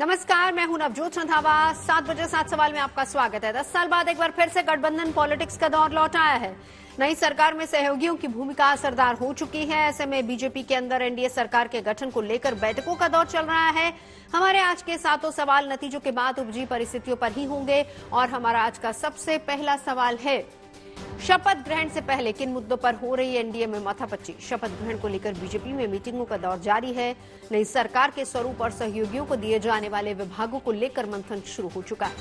नमस्कार, मैं हूं नवजोत रंधावा। 7 बजे 7 सवाल में आपका स्वागत है। 10 साल बाद एक बार फिर से गठबंधन पॉलिटिक्स का दौर लौट आया है। नई सरकार में सहयोगियों की भूमिका असरदार हो चुकी है। ऐसे में बीजेपी के अंदर एनडीए सरकार के गठन को लेकर बैठकों का दौर चल रहा है। हमारे आज के 7 सवाल नतीजों के बाद उपजी परिस्थितियों पर ही होंगे और हमारा आज का सबसे पहला सवाल है, शपथ ग्रहण से पहले किन मुद्दों पर हो रही एनडीए में माथापच्ची। शपथ ग्रहण को लेकर बीजेपी में मीटिंगों का दौर जारी है। नई सरकार के स्वरूप और सहयोगियों को दिए जाने वाले विभागों को लेकर मंथन शुरू हो चुका है।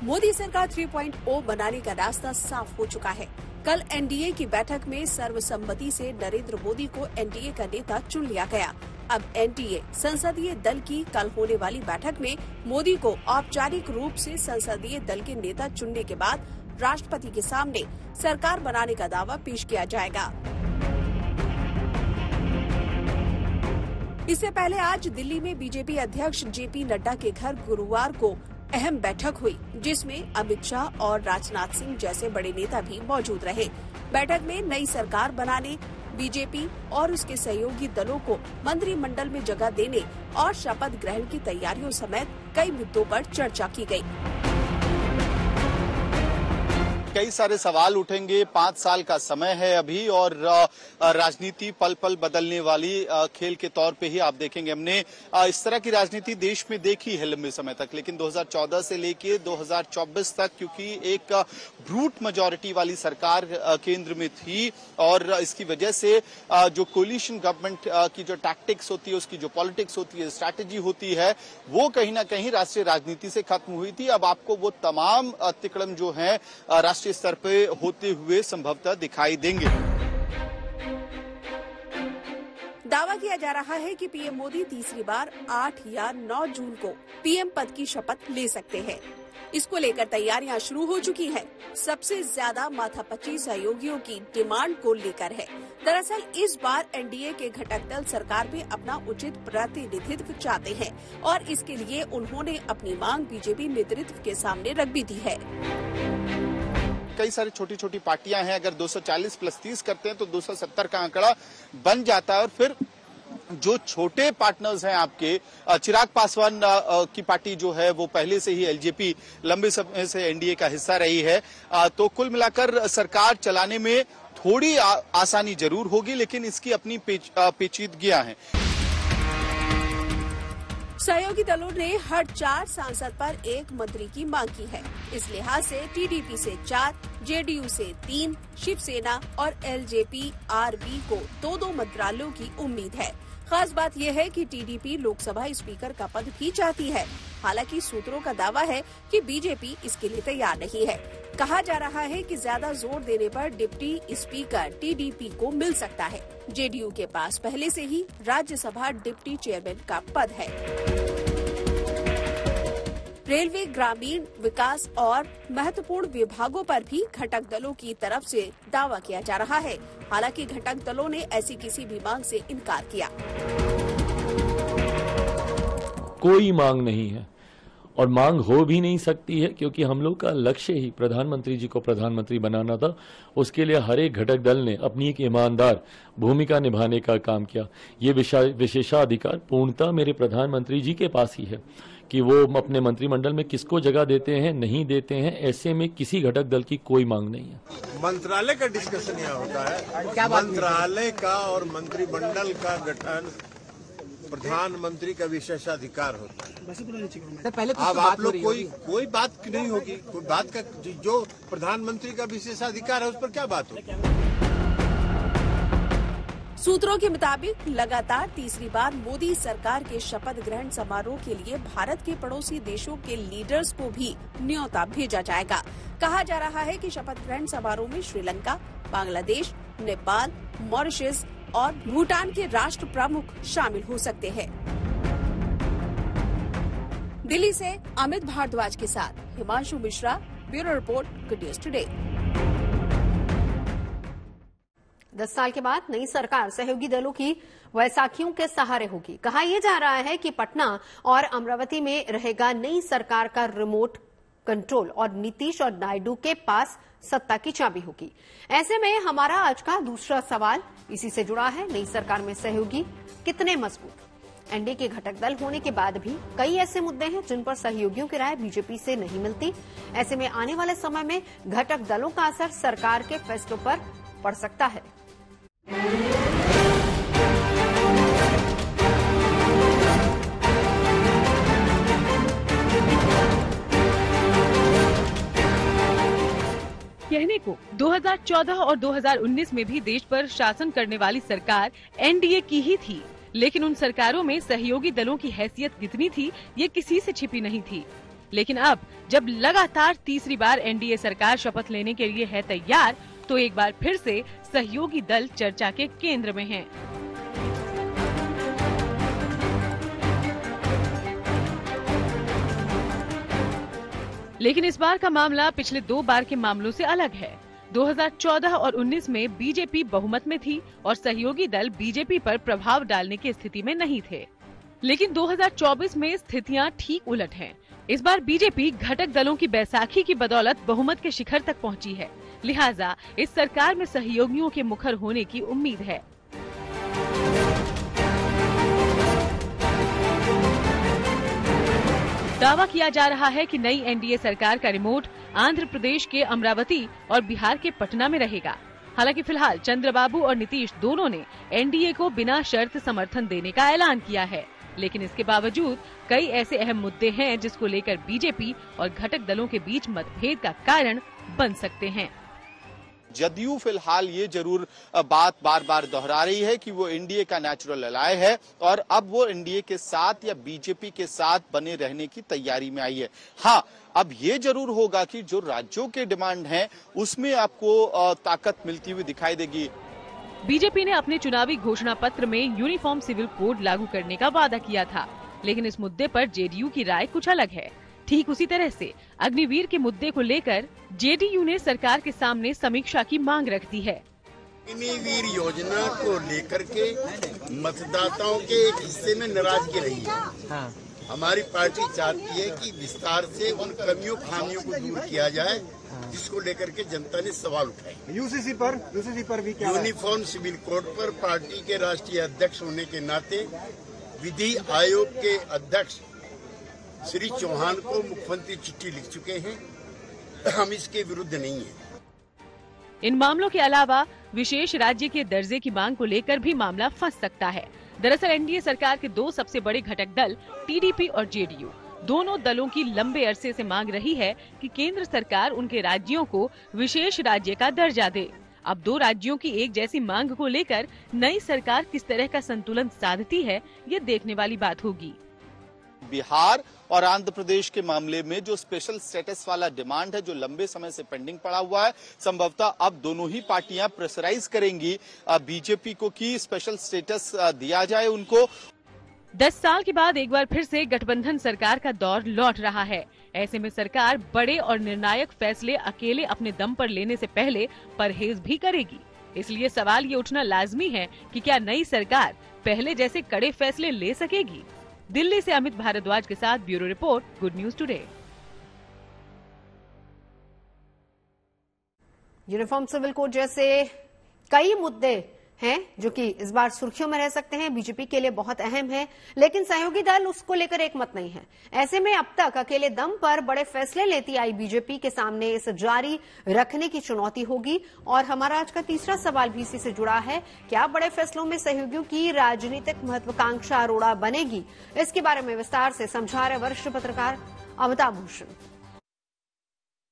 मोदी सरकार 3.0 बनाने का रास्ता साफ हो चुका है। कल एनडीए की बैठक में सर्वसम्मति से नरेंद्र मोदी को एनडीए का नेता चुन लिया गया। अब एनडीए संसदीय दल की कल होने वाली बैठक में मोदी को औपचारिक रूप से संसदीय दल के नेता चुनने के बाद राष्ट्रपति के सामने सरकार बनाने का दावा पेश किया जाएगा। इससे पहले आज दिल्ली में बीजेपी अध्यक्ष जेपी नड्डा के घर गुरुवार को अहम बैठक हुई, जिसमें अमित शाह और राजनाथ सिंह जैसे बड़े नेता भी मौजूद रहे। बैठक में नई सरकार बनाने, बीजेपी और उसके सहयोगी दलों को मंत्रिमंडल में जगह देने और शपथ ग्रहण की तैयारियों समेत कई मुद्दों पर चर्चा की गई। कई सारे सवाल उठेंगे। 5 साल का समय है अभी और राजनीति पल पल बदलने वाली खेल के तौर पे ही आप देखेंगे। हमने इस तरह की राजनीति देश में देखी है लंबे समय तक, लेकिन 2014 से लेके 2024 तक, क्योंकि एक ब्रूट मेजॉरिटी वाली सरकार केंद्र में थी और इसकी वजह से जो कोलिशन गवर्नमेंट की जो टैक्टिक्स होती है, उसकी जो पॉलिटिक्स होती है, स्ट्रैटेजी होती है, वो कहीं ना कहीं राष्ट्रीय राजनीति से खत्म हुई थी। अब आपको वो तमाम तिकड़म जो है राष्ट्रीय स्तर पे होते हुए संभवतः दिखाई देंगे। दावा किया जा रहा है कि पीएम मोदी तीसरी बार 8 या 9 जून को पीएम पद की शपथ ले सकते हैं। इसको लेकर तैयारियां शुरू हो चुकी हैं। सबसे ज्यादा माथापच्ची सहयोगियों की डिमांड को लेकर है। दरअसल इस बार एनडीए के घटक दल सरकार में अपना उचित प्रतिनिधित्व चाहते हैं और इसके लिए उन्होंने अपनी मांग बीजेपी नेतृत्व के सामने रख भी दी है। कई सारी छोटी छोटी पार्टियां हैं, अगर 240 + 30 करते हैं तो 270 का आंकड़ा बन जाता है और फिर जो छोटे पार्टनर्स हैं आपके, चिराग पासवान की पार्टी जो है वो पहले से ही एलजेपी लंबे समय से एनडीए का हिस्सा रही है, तो कुल मिलाकर सरकार चलाने में थोड़ी आसानी जरूर होगी, लेकिन इसकी अपनी पेचीदगियां हैं। सहयोगी दलों ने हर 4 सांसद पर 1 मंत्री की मांग की है। इस लिहाज से टीडीपी से 4, जेडीयू से 3, शिवसेना और एलजेपी आरबी को 2-2 मंत्रालयों की उम्मीद है। खास बात यह है कि टीडीपी लोकसभा स्पीकर का पद भी चाहती है। हालांकि सूत्रों का दावा है कि बीजेपी इसके लिए तैयार नहीं है। कहा जा रहा है कि ज्यादा जोर देने पर डिप्टी स्पीकर टीडीपी को मिल सकता है। जेडीयू के पास पहले से ही राज्यसभा डिप्टी चेयरमैन का पद है। रेलवे, ग्रामीण विकास और महत्वपूर्ण विभागों पर भी घटक दलों की तरफ से दावा किया जा रहा है। हालांकि घटक दलों ने ऐसी किसी भी मांग से इनकार किया। कोई मांग नहीं है और मांग हो भी नहीं सकती है, क्योंकि हम लोग का लक्ष्य ही प्रधानमंत्री जी को प्रधानमंत्री बनाना था। उसके लिए हर एक घटक दल ने अपनी एक ईमानदार भूमिका निभाने का काम किया। ये विशेषाधिकार पूर्णतः मेरे प्रधानमंत्री जी के पास ही है कि वो अपने मंत्रिमंडल में किसको जगह देते हैं, नहीं देते हैं। ऐसे में किसी घटक दल की कोई मांग नहीं है। मंत्रालय का डिस्कशन यहाँ होता है। मंत्रालय का और मंत्रिमंडल का गठन प्रधानमंत्री का विशेषाधिकार होता है। पहले अब आप लोग कोई बात नहीं होगी, कोई बात का जो प्रधानमंत्री का विशेषाधिकार है उस पर क्या बात होगी। सूत्रों के मुताबिक लगातार तीसरी बार मोदी सरकार के शपथ ग्रहण समारोह के लिए भारत के पड़ोसी देशों के लीडर्स को भी न्योता भेजा जाएगा। कहा जा रहा है कि शपथ ग्रहण समारोह में श्रीलंका, बांग्लादेश, नेपाल, मॉरिशस और भूटान के राष्ट्र प्रमुख शामिल हो सकते हैं। दिल्ली से अमित भारद्वाज के साथ Himanshu Mishra, bureau report, good news today. 10 साल के बाद नई सरकार सहयोगी दलों की वैसाखियों के सहारे होगी। कहा यह जा रहा है कि पटना और अमरावती में रहेगा नई सरकार का रिमोट कंट्रोल और नीतीश और नायडू के पास सत्ता की चाबी होगी। ऐसे में हमारा आज का दूसरा सवाल इसी से जुड़ा है। नई सरकार में सहयोगी कितने मजबूत? एनडीए के घटक दल होने के बाद भी कई ऐसे मुद्दे हैं जिन पर सहयोगियों की राय बीजेपी से नहीं मिलती। ऐसे में आने वाले समय में घटक दलों का असर सरकार के फैसलों पर पड़ सकता है। कहने को 2014 और 2019 में भी देश पर शासन करने वाली सरकार एनडीए की ही थी, लेकिन उन सरकारों में सहयोगी दलों की हैसियत कितनी थी ये किसी से छिपी नहीं थी। लेकिन अब जब लगातार तीसरी बार एनडीए सरकार शपथ लेने के लिए है तैयार, तो एक बार फिर से सहयोगी दल चर्चा के केंद्र में हैं। लेकिन इस बार का मामला पिछले 2 बार के मामलों से अलग है। 2014 और 19 में बीजेपी बहुमत में थी और सहयोगी दल बीजेपी पर प्रभाव डालने की स्थिति में नहीं थे। लेकिन 2024 में स्थितियां ठीक उलट हैं। इस बार बीजेपी घटक दलों की बैसाखी की बदौलत बहुमत के शिखर तक पहुंची है। लिहाजा इस सरकार में सहयोगियों के मुखर होने की उम्मीद है। दावा किया जा रहा है कि नई एनडीए सरकार का रिमोट आंध्र प्रदेश के अमरावती और बिहार के पटना में रहेगा। हालांकि फिलहाल चंद्रबाबू और नीतीश दोनों ने एनडीए को बिना शर्त समर्थन देने का ऐलान किया है, लेकिन इसके बावजूद कई ऐसे अहम मुद्दे हैं जिसको लेकर बीजेपी और घटक दलों के बीच मतभेद का कारण बन सकते हैं। जदयू फिलहाल ये जरूर बात बार बार दोहरा रही है कि वो एनडीए का नेचुरल अलाय है और अब वो एनडीए के साथ या बीजेपी के साथ बने रहने की तैयारी में आई है। हाँ, अब ये जरूर होगा कि जो राज्यों के डिमांड हैं उसमें आपको ताकत मिलती हुई दिखाई देगी। बीजेपी ने अपने चुनावी घोषणा पत्र में यूनिफॉर्म सिविल कोड लागू करने का वादा किया था, लेकिन इस मुद्दे पर जेडीयू की राय कुछ अलग है। ठीक उसी तरह से अग्निवीर के मुद्दे को लेकर जेडीयू ने सरकार के सामने समीक्षा की मांग रख दी है। अग्निवीर योजना को लेकर के मतदाताओं के एक हिस्से में नाराजगी रही है। हाँ। हमारी पार्टी चाहती है कि विस्तार से उन कमियों खामियों को दूर किया जाए, जिसको लेकर के जनता ने सवाल उठाए। यूसीसी पर भी क्या यूनिफॉर्म सिविल कोड पर पार्टी के राष्ट्रीय अध्यक्ष होने के नाते विधि आयोग के अध्यक्ष श्री चौहान को मुख्यमंत्री चिट्ठी लिख चुके हैं। हम इसके विरुद्ध नहीं हैं। इन मामलों के अलावा विशेष राज्य के दर्जे की मांग को लेकर भी मामला फंस सकता है। दरअसल एनडीए सरकार के 2 सबसे बड़े घटक दल टीडीपी और जेडीयू, दोनों दलों की लंबे अरसे से मांग रही है कि केंद्र सरकार उनके राज्यों को विशेष राज्य का दर्जा दे। अब 2 राज्यों की एक जैसी मांग को लेकर नई सरकार किस तरह का संतुलन साधती है, ये देखने वाली बात होगी। बिहार और आंध्र प्रदेश के मामले में जो स्पेशल स्टेटस वाला डिमांड है, जो लंबे समय से पेंडिंग पड़ा हुआ है, संभवतः अब दोनों ही पार्टियां प्रेशराइज करेंगी बीजेपी को कि स्पेशल स्टेटस दिया जाए उनको। 10 साल के बाद एक बार फिर से गठबंधन सरकार का दौर लौट रहा है। ऐसे में सरकार बड़े और निर्णायक फैसले अकेले अपने दम पर लेने से पहले परहेज भी करेगी। इसलिए सवाल ये उठना लाजमी है कि क्या नई सरकार पहले जैसे कड़े फैसले ले सकेगी। दिल्ली से अमित भारद्वाज के साथ bureau report, good news today. Uniform civil code जैसे कई मुद्दे हैं जो कि इस बार सुर्खियों में रह सकते हैं, बीजेपी के लिए बहुत अहम है, लेकिन सहयोगी दल उसको लेकर एक मत नहीं है। ऐसे में अब तक अकेले दम पर बड़े फैसले लेती आई बीजेपी के सामने इस जारी रखने की चुनौती होगी। और हमारा आज का तीसरा सवाल भी इसी से जुड़ा है, क्या बड़े फैसलों में सहयोगियों की राजनीतिक महत्वाकांक्षा अरोड़ा बनेगी? इसके बारे में विस्तार से समझा रहे वरिष्ठ पत्रकार अमिताभ भूषण।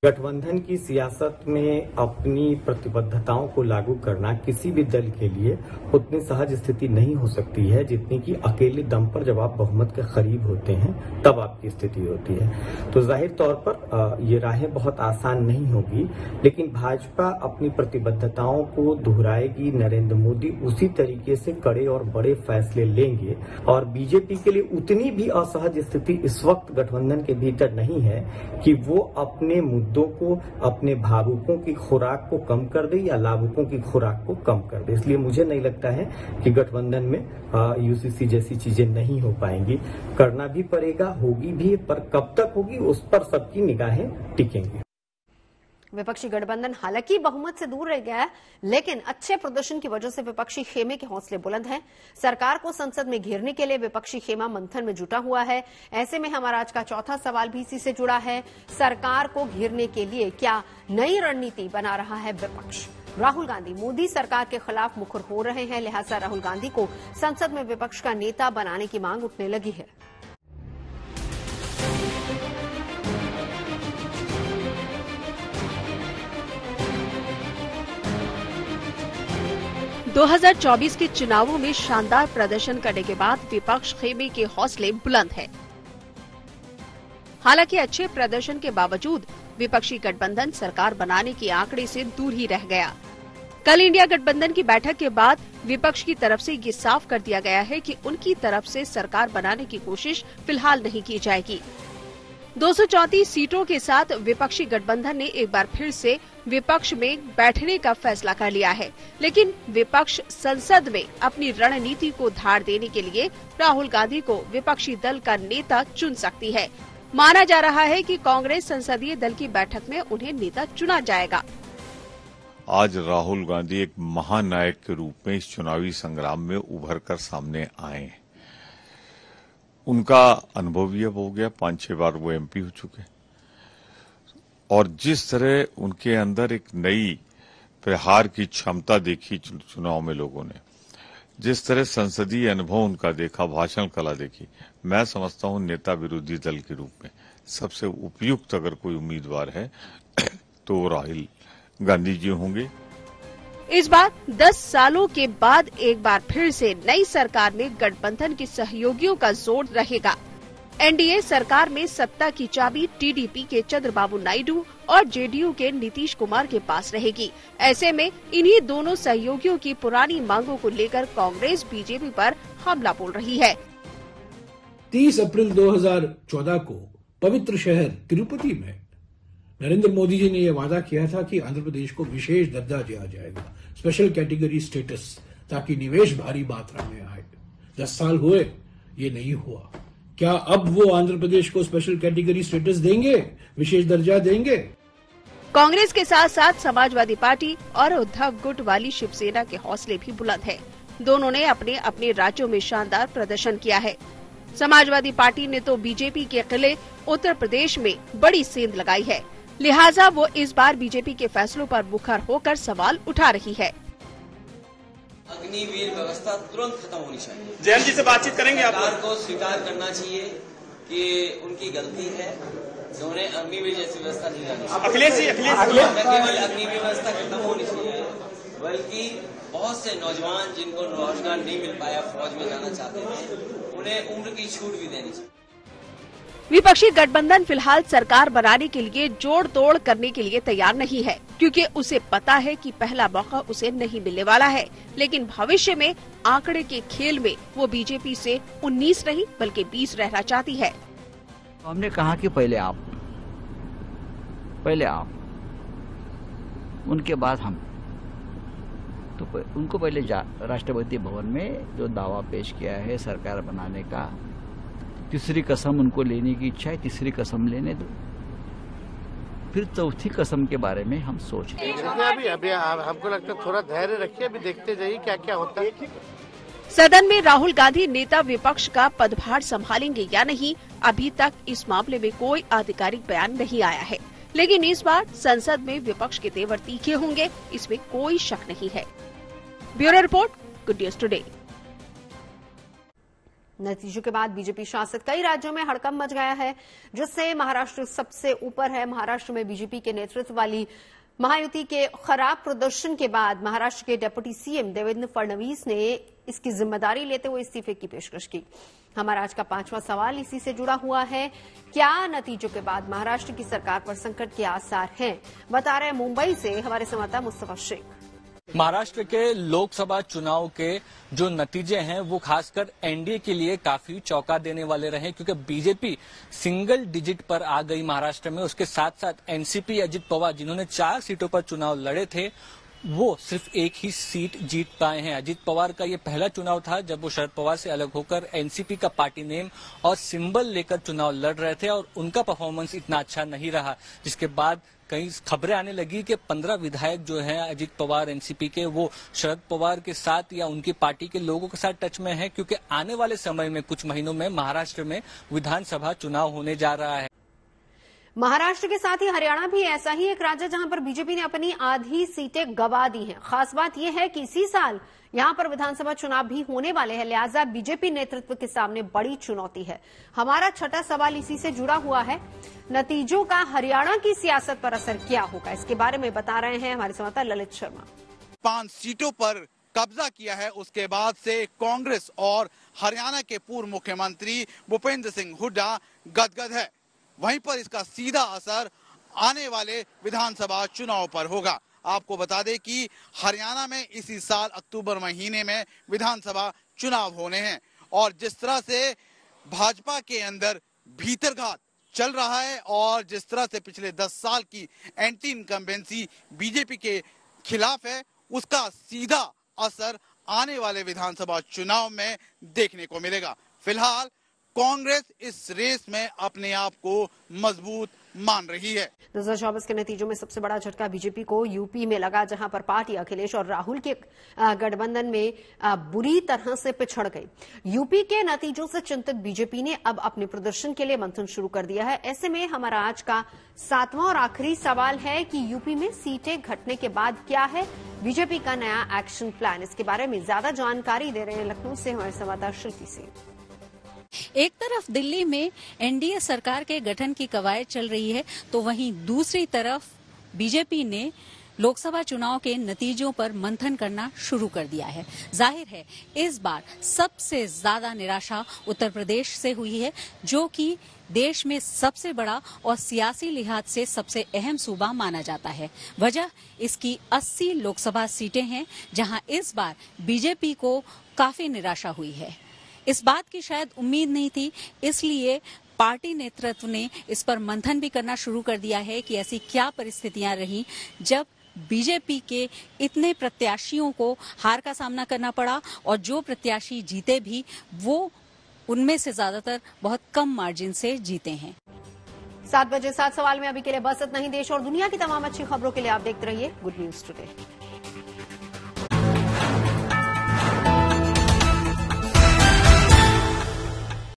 गठबंधन की सियासत में अपनी प्रतिबद्धताओं को लागू करना किसी भी दल के लिए उतनी सहज स्थिति नहीं हो सकती है जितनी कि अकेले दम पर जब आप बहुमत के करीब होते हैं तब आपकी स्थिति होती है। तो जाहिर तौर पर ये राहें बहुत आसान नहीं होगी, लेकिन भाजपा अपनी प्रतिबद्धताओं को दोहराएगी। नरेंद्र मोदी उसी तरीके से कड़े और बड़े फैसले लेंगे और बीजेपी के लिए उतनी भी असहज स्थिति इस वक्त गठबंधन के भीतर नहीं है कि वो अपने मुद्दों मुद्दों को, अपने भावुकों की खुराक को कम कर दे या लाभुकों की खुराक को कम कर दे। इसलिए मुझे नहीं लगता है कि गठबंधन में यूसीसी जैसी चीजें नहीं हो पाएंगी। करना भी पड़ेगा, होगी भी, पर कब तक होगी उस पर सबकी निगाहें टिकेंगी। विपक्षी गठबंधन हालांकि बहुमत से दूर रह गया है, लेकिन अच्छे प्रदर्शन की वजह से विपक्षी खेमे के हौसले बुलंद हैं। सरकार को संसद में घेरने के लिए विपक्षी खेमा मंथन में जुटा हुआ है। ऐसे में हमारा आज का चौथा सवाल भी इसी से जुड़ा है। सरकार को घेरने के लिए क्या नई रणनीति बना रहा है विपक्ष? राहुल गांधी मोदी सरकार के खिलाफ मुखर हो रहे हैं, लिहाजा राहुल गांधी को संसद में विपक्ष का नेता बनाने की मांग उठने लगी है। – 2024 के चुनावों में शानदार प्रदर्शन करने के बाद विपक्ष खेमे के हौसले बुलंद हैं। हालांकि अच्छे प्रदर्शन के बावजूद विपक्षी गठबंधन सरकार बनाने के आंकड़े से दूर ही रह गया। कल इंडिया गठबंधन की बैठक के बाद विपक्ष की तरफ से ये साफ कर दिया गया है कि उनकी तरफ से सरकार बनाने की कोशिश फिलहाल नहीं की जाएगी। 234 सीटों के साथ विपक्षी गठबंधन ने एक बार फिर से विपक्ष में बैठने का फैसला कर लिया है, लेकिन विपक्ष संसद में अपनी रणनीति को धार देने के लिए राहुल गांधी को विपक्षी दल का नेता चुन सकती है। माना जा रहा है कि कांग्रेस संसदीय दल की बैठक में उन्हें नेता चुना जाएगा। आज राहुल गांधी एक महानायक के रूप में इस चुनावी संग्राम में उभर कर सामने आए। उनका अनुभव भी अब हो गया, 5-6 बार वो एमपी हो चुके, और जिस तरह उनके अंदर एक नई प्रहार की क्षमता देखी चुनाव में लोगों ने, जिस तरह संसदीय अनुभव उनका देखा, भाषण कला देखी, मैं समझता हूं नेता विरोधी दल के रूप में सबसे उपयुक्त अगर कोई उम्मीदवार है तो राहुल गांधी जी होंगे। इस बार 10 सालों के बाद एक बार फिर से नई सरकार में गठबंधन के सहयोगियों का जोर रहेगा। एनडीए सरकार में सत्ता की चाबी टीडीपी के चंद्रबाबू नायडू और जेडीयू के नीतीश कुमार के पास रहेगी। ऐसे में इन्हीं दोनों सहयोगियों की पुरानी मांगों को लेकर कांग्रेस बीजेपी पर हमला बोल रही है। 30 अप्रैल 2014 को पवित्र शहर तिरुपति में नरेंद्र मोदी जी ने यह वादा किया था कि आंध्र प्रदेश को विशेष दर्जा दिया जाएगा, स्पेशल कैटेगरी स्टेटस, ताकि निवेश भारी मात्रा में आए। 10 साल हुए, ये नहीं हुआ। क्या अब वो आंध्र प्रदेश को स्पेशल कैटेगरी स्टेटस देंगे, विशेष दर्जा देंगे? कांग्रेस के साथ साथ समाजवादी पार्टी और उद्धव गुट वाली शिवसेना के हौसले भी बुलंद हैं। दोनों ने अपने अपने राज्यों में शानदार प्रदर्शन किया है। समाजवादी पार्टी ने तो बीजेपी के किले उत्तर प्रदेश में बड़ी सेंध लगाई है, लिहाजा वो इस बार बीजेपी के फैसलों पर मुखर होकर सवाल उठा रही है। अग्निवीर व्यवस्था तुरंत खत्म होनी चाहिए। जैन जी से बातचीत करेंगे। आप सरकार को स्वीकार करना चाहिए कि उनकी गलती है, उन्हें अग्निवीर जैसी व्यवस्था नहीं लानी चाहिए। अखिलेश जी, केवल अग्निवीर व्यवस्था खत्म होनी चाहिए, बल्कि बहुत से नौजवान जिनको रोजगार नहीं मिल पाया, फौज में जाना चाहते थे, उन्हें उम्र की छूट भी देनी चाहिए। विपक्षी गठबंधन फिलहाल सरकार बनाने के लिए जोड़ तोड़ करने के लिए तैयार नहीं है, क्योंकि उसे पता है कि पहला मौका उसे नहीं मिलने वाला है। लेकिन भविष्य में आंकड़े के खेल में वो बीजेपी से 19 नहीं बल्कि 20 रहना चाहती है। हमने कहा कि पहले आप, उनके बाद हम। तो उनको पहले राष्ट्रपति भवन में जो दावा पेश किया है सरकार बनाने का, तीसरी कसम उनको लेने की इच्छा है, तीसरी कसम लेने दो, फिर चौथी कसम के बारे में हम सोच रहे हैं। अभी हमको लगता है थोड़ा धैर्य रखिए, अभी देखते जाइए क्या क्या होता है। सदन में राहुल गांधी नेता विपक्ष का पदभार संभालेंगे या नहीं, अभी तक इस मामले में कोई आधिकारिक बयान नहीं आया है। लेकिन इस बार संसद में विपक्ष के तेवर तीखे होंगे, इसमें कोई शक नहीं है। Bureau report, good news today. नतीजों के बाद बीजेपी शासित कई राज्यों में हड़कंप मच गया है, जिससे महाराष्ट्र सबसे ऊपर है। महाराष्ट्र में बीजेपी के नेतृत्व वाली महायुति के खराब प्रदर्शन के बाद महाराष्ट्र के डिप्टी सीएम देवेंद्र फडणवीस ने इसकी जिम्मेदारी लेते हुए इस्तीफे की पेशकश की। हमारा आज का 5वां सवाल इसी से जुड़ा हुआ है। क्या नतीजों के बाद महाराष्ट्र की सरकार पर संकट के आसार हैं? बता रहे मुंबई से हमारे संवाददाता मुस्तफा शेख। महाराष्ट्र के लोकसभा चुनाव के जो नतीजे हैं वो खासकर एनडीए के लिए काफी चौंका देने वाले रहे, क्योंकि बीजेपी सिंगल डिजिट पर आ गई महाराष्ट्र में। उसके साथ साथ एनसीपी अजित पवार, जिन्होंने 4 सीटों पर चुनाव लड़े थे, वो सिर्फ एक ही सीट जीत पाए हैं। अजित पवार का ये पहला चुनाव था जब वो शरद पवार से अलग होकर एनसीपी का पार्टी नेम और सिंबल लेकर चुनाव लड़ रहे थे, और उनका परफॉर्मेंस इतना अच्छा नहीं रहा, जिसके बाद कई खबरें आने लगी कि 15 विधायक जो हैं अजित पवार एनसीपी के, वो शरद पवार के साथ या उनकी पार्टी के लोगों के साथ टच में हैं, क्योंकि आने वाले समय में कुछ महीनों में महाराष्ट्र में विधानसभा चुनाव होने जा रहा है। महाराष्ट्र के साथ ही हरियाणा भी ऐसा ही एक राज्य जहां पर बीजेपी ने अपनी आधी सीटें गंवा दी हैं। खास बात यह है कि इसी साल यहां पर विधानसभा चुनाव भी होने वाले हैं, लिहाजा बीजेपी नेतृत्व के सामने बड़ी चुनौती है। हमारा छठा सवाल इसी से जुड़ा हुआ है, नतीजों का हरियाणा की सियासत पर असर क्या होगा, इसके बारे में बता रहे हैं हमारे संवाददाता ललित शर्मा। 5 सीटों पर कब्जा किया है, उसके बाद से कांग्रेस और हरियाणा के पूर्व मुख्यमंत्री भूपेंद्र सिंह हुड्डा गदगद है। वहीं पर इसका सीधा असर आने वाले विधानसभा चुनाव पर होगा। आपको बता दें कि हरियाणा में इसी साल अक्टूबर महीने में विधानसभा चुनाव होने हैं, और जिस तरह से भाजपा के अंदर भीतरघात चल रहा है और जिस तरह से पिछले 10 साल की एंटी इनकम्बेंसी बीजेपी के खिलाफ है, उसका सीधा असर आने वाले विधानसभा चुनाव में देखने को मिलेगा। फिलहाल कांग्रेस इस रेस में अपने आप को मजबूत मान रही है। 2024 के नतीजों में सबसे बड़ा झटका बीजेपी को यूपी में लगा, जहां पर पार्टी अखिलेश और राहुल के गठबंधन में बुरी तरह से पिछड़ गई। यूपी के नतीजों से चिंतित बीजेपी ने अब अपने प्रदर्शन के लिए मंथन शुरू कर दिया है। ऐसे में हमारा आज का 7वां और आखिरी सवाल है कि यूपी में सीटें घटने के बाद क्या है बीजेपी का नया एक्शन प्लान। इसके बारे में ज्यादा जानकारी दे रहे हैं लखनऊ से हमारे संवाददाता शिल्पी सिंह। एक तरफ दिल्ली में एनडीए सरकार के गठन की कवायद चल रही है, तो वहीं दूसरी तरफ बीजेपी ने लोकसभा चुनाव के नतीजों पर मंथन करना शुरू कर दिया है। जाहिर है इस बार सबसे ज्यादा निराशा उत्तर प्रदेश से हुई है, जो कि देश में सबसे बड़ा और सियासी लिहाज से सबसे अहम सूबा माना जाता है। वजह इसकी 80 लोकसभा सीटें हैं, जहां इस बार बीजेपी को काफी निराशा हुई है। इस बात की शायद उम्मीद नहीं थी, इसलिए पार्टी नेतृत्व ने इस पर मंथन भी करना शुरू कर दिया है कि ऐसी क्या परिस्थितियां रही जब बीजेपी के इतने प्रत्याशियों को हार का सामना करना पड़ा, और जो प्रत्याशी जीते भी वो उनमें से ज्यादातर बहुत कम मार्जिन से जीते हैं। 7 बजे 7 सवाल में अभी के लिए बस इतना ही। देश और दुनिया की तमाम अच्छी खबरों के लिए आप देखते रहिए गुड न्यूज टुडे।